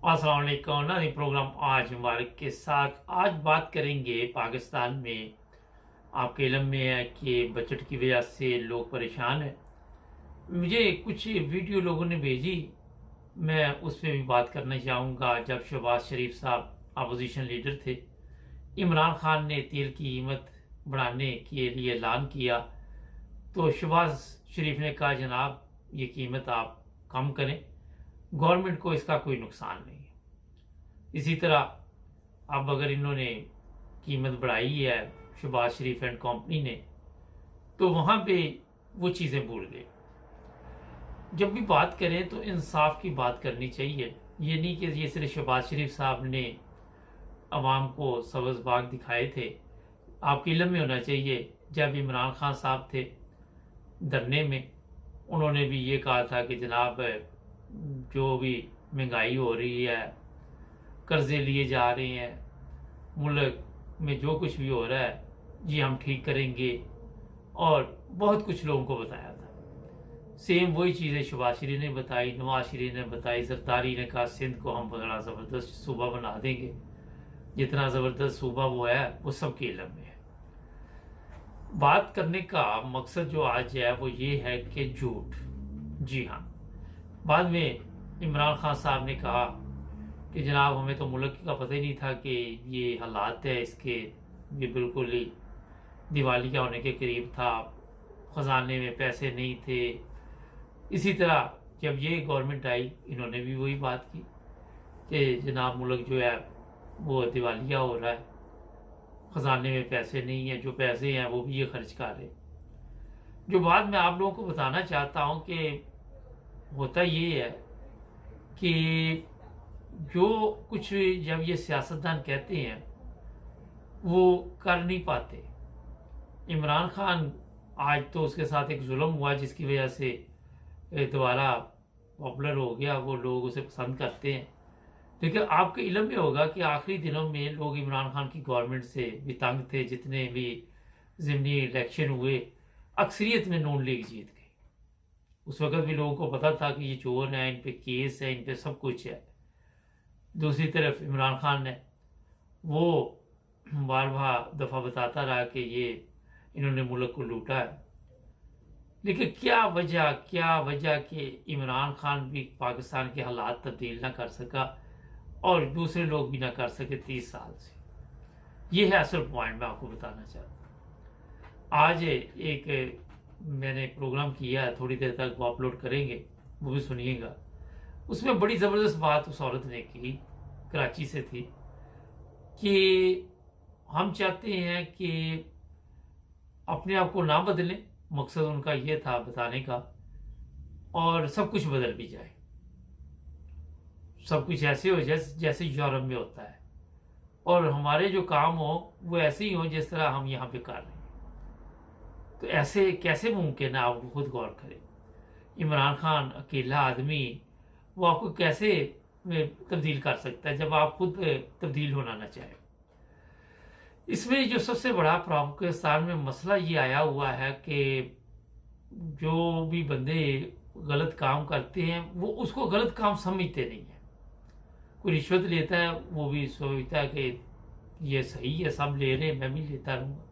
अस्सलाम वालेकुम। नई प्रोग्राम आज मुबारक के साथ आज बात करेंगे पाकिस्तान में। आपके इल्म में है कि बजट की वजह से लोग परेशान हैं। मुझे कुछ वीडियो लोगों ने भेजी, मैं उस पर भी बात करना चाहूँगा। जब शहबाज शरीफ साहब अपोजिशन लीडर थे, इमरान खान ने तेल की कीमत बढ़ाने के लिए ऐलान किया, तो शहबाज शरीफ ने कहा जनाब ये कीमत आप कम करें, गवर्नमेंट को इसका कोई नुकसान नहीं है। इसी तरह अब अगर इन्होंने कीमत बढ़ाई है शहबाज शरीफ एंड कंपनी ने, तो वहाँ पे वो चीज़ें भूल गए। जब भी बात करें तो इंसाफ की बात करनी चाहिए। ये नहीं कि ये सिर्फ शहबाज शरीफ साहब ने अवाम को सब्ज़ बाग दिखाए थे। आपके इल्म में होना चाहिए, जब इमरान खान साहब थे धरने में, उन्होंने भी ये कहा था कि जनाब जो भी महंगाई हो रही है, कर्जे लिए जा रहे हैं, मुल्क में जो कुछ भी हो रहा है ये हम ठीक करेंगे, और बहुत कुछ लोगों को बताया था। सेम वही चीज़ें शहबाज शरीफ ने बताई, नवाज शरीफ ने बताई, जरदारी ने कहा सिंध को हम बड़ा ज़बरदस्त सूबा बना देंगे। जितना ज़बरदस्त सूबा वो है वो सबके इल्म में है। बात करने का मकसद जो आज है वो ये है कि झूठ। जी हाँ, बाद में इमरान खान साहब ने कहा कि जनाब हमें तो मुल्क का पता ही नहीं था कि ये हालात है इसके, ये बिल्कुल ही दिवालिया होने के करीब था, ख़जाने में पैसे नहीं थे। इसी तरह जब ये गवर्नमेंट आई, इन्होंने भी वही बात की कि जनाब मुल्क जो है वो दिवालिया हो रहा है, ख़जाने में पैसे नहीं है, जो पैसे हैं वो भी ये खर्च कर रहे। जो बात मैं आप लोगों को बताना चाहता हूँ कि होता ये है कि जो कुछ जब ये सियासतदान कहते हैं वो कर नहीं पाते। इमरान खान आज तो उसके साथ एक जुल्म हुआ जिसकी वजह से दोबारा पॉपुलर हो गया, वो लोग उसे पसंद करते हैं। लेकिन आपके इल्म में होगा कि आखिरी दिनों में लोग इमरान खान की गवर्नमेंट से भी तंग थे। जितने भी ज़िमनी इलेक्शन हुए, अक्सरियत में नून लीग जीत गई। उस वक़्त भी लोगों को पता था कि ये चोर हैं, इन पे केस है, इन पे सब कुछ है। दूसरी तरफ इमरान खान ने वो बार बार दफ़ा बताता रहा कि ये इन्होंने मुल्क को लूटा है। लेकिन क्या वजह कि इमरान खान भी पाकिस्तान के हालात तब्दील ना कर सका और दूसरे लोग भी ना कर सके 30 साल से। ये है असल पॉइंट मैं आपको बताना चाहता हूँ। आज एक मैंने प्रोग्राम किया है, थोड़ी देर तक वो अपलोड करेंगे, वो भी सुनिएगा। उसमें बड़ी ज़बरदस्त बात उस औरत ने की, कराची से थी, कि हम चाहते हैं कि अपने आप को ना बदलें। मकसद उनका ये था बताने का, और सब कुछ बदल भी जाए, सब कुछ ऐसे हो जैसे यूरोप में होता है, और हमारे जो काम हो वो ऐसे ही हो जिस तरह हम यहाँ पे कर रहे हैं। तो ऐसे कैसे मुमकिन है? आप खुद गौर करें। इमरान खान अकेला आदमी वो आपको कैसे तब्दील कर सकता है जब आप खुद तब्दील होना ना चाहें। इसमें जो सबसे बड़ा पाकिस्तान में मसला ये आया हुआ है कि जो भी बंदे गलत काम करते हैं वो उसको गलत काम समझते नहीं है। कोई रिश्वत लेता है वो भी सोचता है कि ये सही है, सब ले रहे हैं, मैं भी लेता रहूँगा।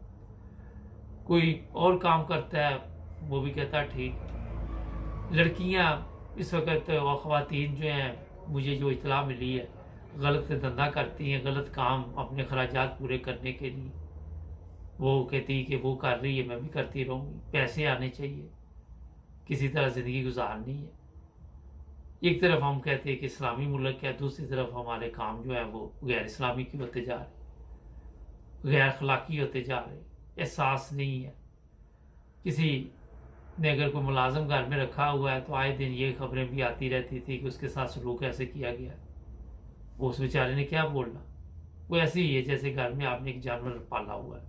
कोई और काम करता है वो भी कहता है ठीक है। लड़कियाँ इस वक्त और ख़वातीन जो हैं, मुझे जो इतला मिली है, गलत धंधा करती हैं, गलत काम अपने अखराजात पूरे करने के लिए। वो कहती है कि वो कर रही है मैं भी करती रहूँगी, पैसे आने चाहिए, किसी तरह ज़िंदगी गुजारनी है। एक तरफ हम कहते हैं कि इस्लामी मुल्क है, दूसरी तरफ हमारे काम जो है वो गैर इस्लामी की होते जा रहे, गैर अखलाकी होते जा रहे। एहसास नहीं है। किसी ने अगर कोई मुलाजिम घर में रखा हुआ है तो आए दिन ये खबरें भी आती रहती थी कि उसके साथ सलूक ऐसे किया गया। वो उस बेचारे ने क्या बोलना, वो ऐसे ही है जैसे घर में आपने एक जानवर पाला हुआ है।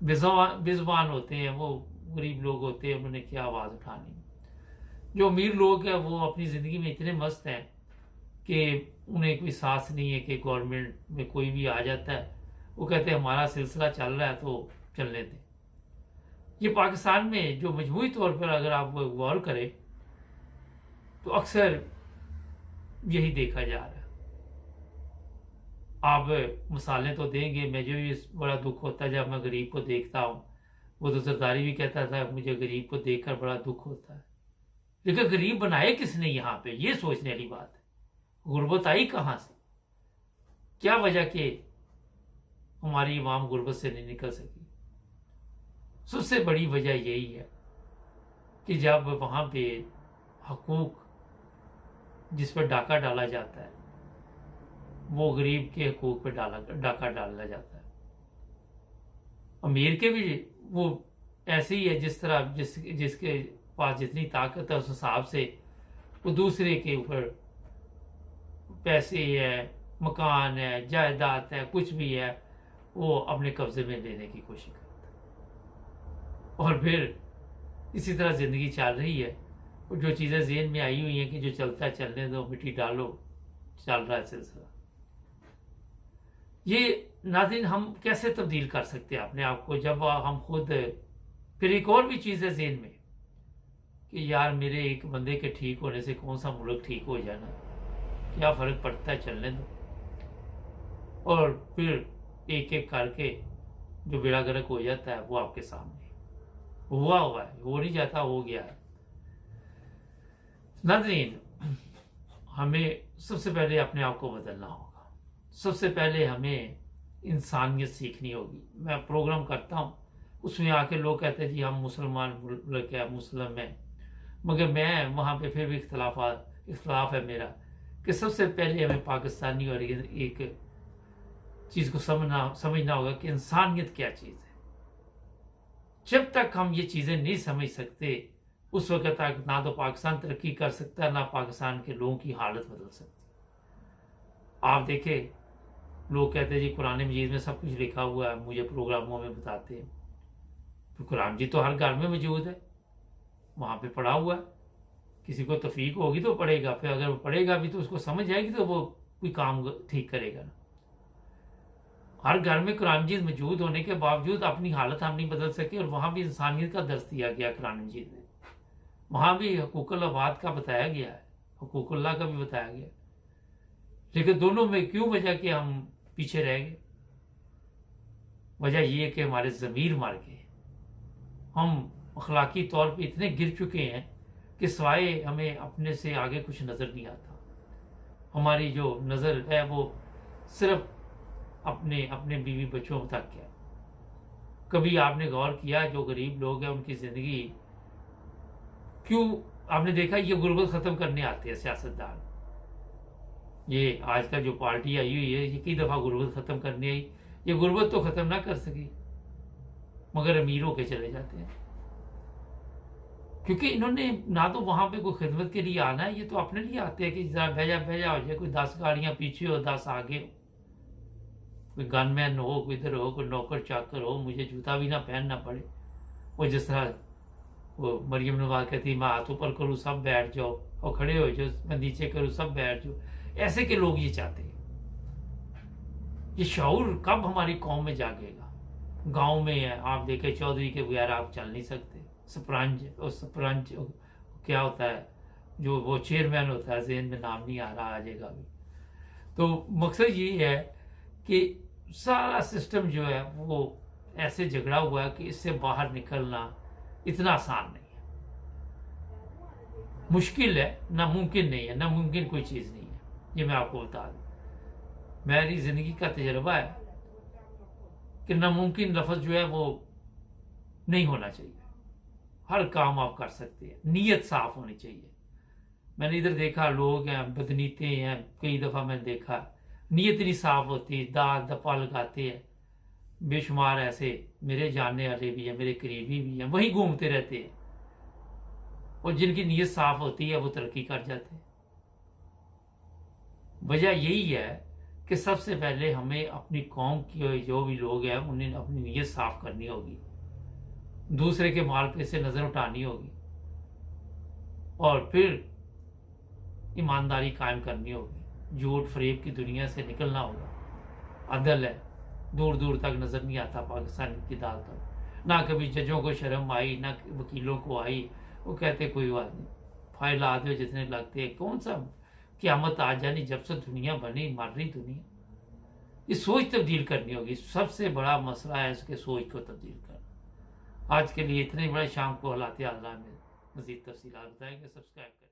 बेजुबान होते हैं वो, गरीब लोग होते हैं, उन्होंने क्या आवाज़ उठानी। जो अमीर लोग हैं वो अपनी ज़िंदगी में इतने मस्त हैं कि उन्हें कोई सांस नहीं है कि गवर्नमेंट में कोई भी आ जाता है वो कहते हैं हमारा सिलसिला चल रहा है तो चलने दें। ये पाकिस्तान में जो मजमूई तौर पर अगर आप गौर करें तो अक्सर यही देखा जा रहा है। आप मसाले तो देंगे, मुझे भी बड़ा दुख होता है जब मैं गरीब को देखता हूँ। वो तो जरदारी भी कहता था मुझे गरीब को देखकर बड़ा दुख होता है। लेकिन गरीब बनाए किसने यहाँ पे, ये सोचने वाली बात है। गुर्बत आई कहाँ से, क्या वजह के हमारी इमाम गुर्बत से नहीं निकल सकी। सबसे बड़ी वजह यही है कि जब वहाँ पे हकूक जिस पर डाका डाला जाता है, वो गरीब के हकूक पे डाका डाला जाता है। अमीर के भी वो ऐसे ही है, जिस तरह जिसके पास जितनी ताकत है उस हिसाब से वो दूसरे के ऊपर पैसे है, मकान है, जायदाद है, कुछ भी है, वो अपने कब्जे में लेने की कोशिश करता है। और फिर इसी तरह जिंदगी चल रही है। और जो चीज़ें जेहन में आई हुई हैं कि जो चलता है चलने दो, मिट्टी डालो, चल रहा है सिलसिला। ये नाज़रीन हम कैसे तब्दील कर सकते हैं अपने आप को, जब हम खुद, फिर एक और भी चीज़ है जेहन में कि यार मेरे एक बंदे के ठीक होने से कौन सा मुल्क ठीक हो जाना, क्या फ़र्क पड़ता है, चलने दो। और फिर एक एक करके जो बेड़ा गर्क हो जाता है वो आपके सामने हुआ है, हो नहीं जाता, हो गया है। नाज़रीन हमें सबसे पहले अपने आप को बदलना होगा। सबसे पहले हमें इंसानियत सीखनी होगी। मैं प्रोग्राम करता हूँ, उसमें आके लोग कहते हैं जी हम मुसलमान मुल्क है, मुस्लिम है, मगर मैं वहाँ पे फिर भी इख्तलाफ है मेरा कि सबसे पहले हमें पाकिस्तानी और एक चीज़ को समझना होगा कि इंसानियत क्या चीज़ है। जब तक हम ये चीज़ें नहीं समझ सकते उस वक्त तक ना तो पाकिस्तान तरक्की कर सकता है, ना पाकिस्तान के लोगों की हालत बदल सकती। आप देखें, लोग कहते हैं जी कुरान मजीद में सब कुछ लिखा हुआ है, मुझे प्रोग्रामों में बताते हैं। तो कुरान जी तो हर घर में मौजूद है, वहाँ पे पढ़ा हुआ है, किसी को तफीक होगी तो पढ़ेगा, फिर अगर वो पढ़ेगा भी तो उसको समझ आएगी तो वो कोई काम ठीक करेगा ना। हर घर में कुरान मजीद मौजूद होने के बावजूद अपनी हालत हम नहीं बदल सके। और वहाँ भी इंसानियत का दर्स दिया गया कुरान मजीद में, वहाँ भी हकूकुल अबाद का बताया गया है, हकूकुल्लाह का भी बताया गया। लेकिन दोनों में क्यों वजह कि हम पीछे रह गए? वजह ये है कि हमारे ज़मीर मर गए। हम अखलाकी तौर पे इतने गिर चुके हैं कि सिवाय हमें अपने से आगे कुछ नज़र नहीं आता। हमारी जो नज़र है वो सिर्फ अपने अपने बीवी बच्चों तक है। कभी आपने गौर किया जो गरीब लोग हैं उनकी ज़िंदगी क्यों, आपने देखा ये गुर्बत ख़त्म करने आते हैं सियासतदान। ये आज का जो पार्टी आई हुई है ये कई दफ़ा गुर्बत ख़त्म करने आई, ये गुर्बत तो ख़त्म ना कर सकी मगर अमीर होके चले जाते हैं। क्योंकि इन्होंने ना तो वहाँ पे कोई खिदमत के लिए आना है, ये तो अपने लिए आते हैं कि जरा भेजा हो जाए, कोई 10 गाड़ियाँ पीछे हो, 10 आगे हो, कोई गनमैन हो, कोई इधर हो, कोई नौकर चाकर हो, मुझे जूता भी ना पहनना पड़े। वो जिस तरह वो मरियम नवाज कहती मैं हाथ ऊपर करूँ सब बैठ जाओ, और खड़े हो जाओ मैं नीचे करूँ सब बैठ जाओ, ऐसे के लोग ये चाहते हैं। ये शऊर कब हमारी कौम में जागेगा? गांव में है, आप देखें चौधरी के बगैर आप चल नहीं सकते। सरपंच क्या होता है, जो वो चेयरमैन होता है, ज़हन में नाम नहीं आ रहा, आ जाएगा अभी। तो मकसद ये है कि सारा सिस्टम जो है वो ऐसे झगड़ा हुआ है कि इससे बाहर निकलना इतना आसान नहीं है, मुश्किल है, नामुमकिन नहीं है, नामुमकिन कोई चीज़ नहीं है। ये मैं आपको बता दूं, मेरी ज़िंदगी का तजर्बा है कि नामुमकिन लफ्ज़ जो है वो नहीं होना चाहिए। हर काम आप कर सकते हैं, नीयत साफ होनी चाहिए। मैंने इधर देखा लोग हैं बदनीते हैं, कई दफ़ा मैंने देखा नीयत नहीं साफ होती, दाद दपा लगाते हैं। बेशुमार ऐसे मेरे जानने वाले भी हैं, मेरे करीबी भी हैं, वहीं घूमते रहते हैं, और जिनकी नीयत साफ होती है वो तरक्की कर जाते हैं। वजह यही है कि सबसे पहले हमें अपनी कौम के जो भी लोग हैं उन्हें अपनी नीयत साफ करनी होगी, दूसरे के माल पे से नज़र उठानी होगी, और फिर ईमानदारी कायम करनी होगी। झूठ फरेब की दुनिया से निकलना होगा। अदल है, दूर दूर तक नज़र नहीं आता पाकिस्तान की अदालतों में। ना कभी जजों को शर्म आई, ना वकीलों को आई। वो कहते कोई बात नहीं, फाइल आते हो जितने लगते हैं, कौन सा क़यामत आ जानी, जब से दुनिया बनी मर रही दुनिया। ये सोच तब्दील करनी होगी। सबसे बड़ा मसला है इसके सोच को तब्दील करना। आज के लिए इतने बड़े, शाम को हालात आज़ा में मज़ीद तफसीलात बताएंगे। सब्सक्राइब करें।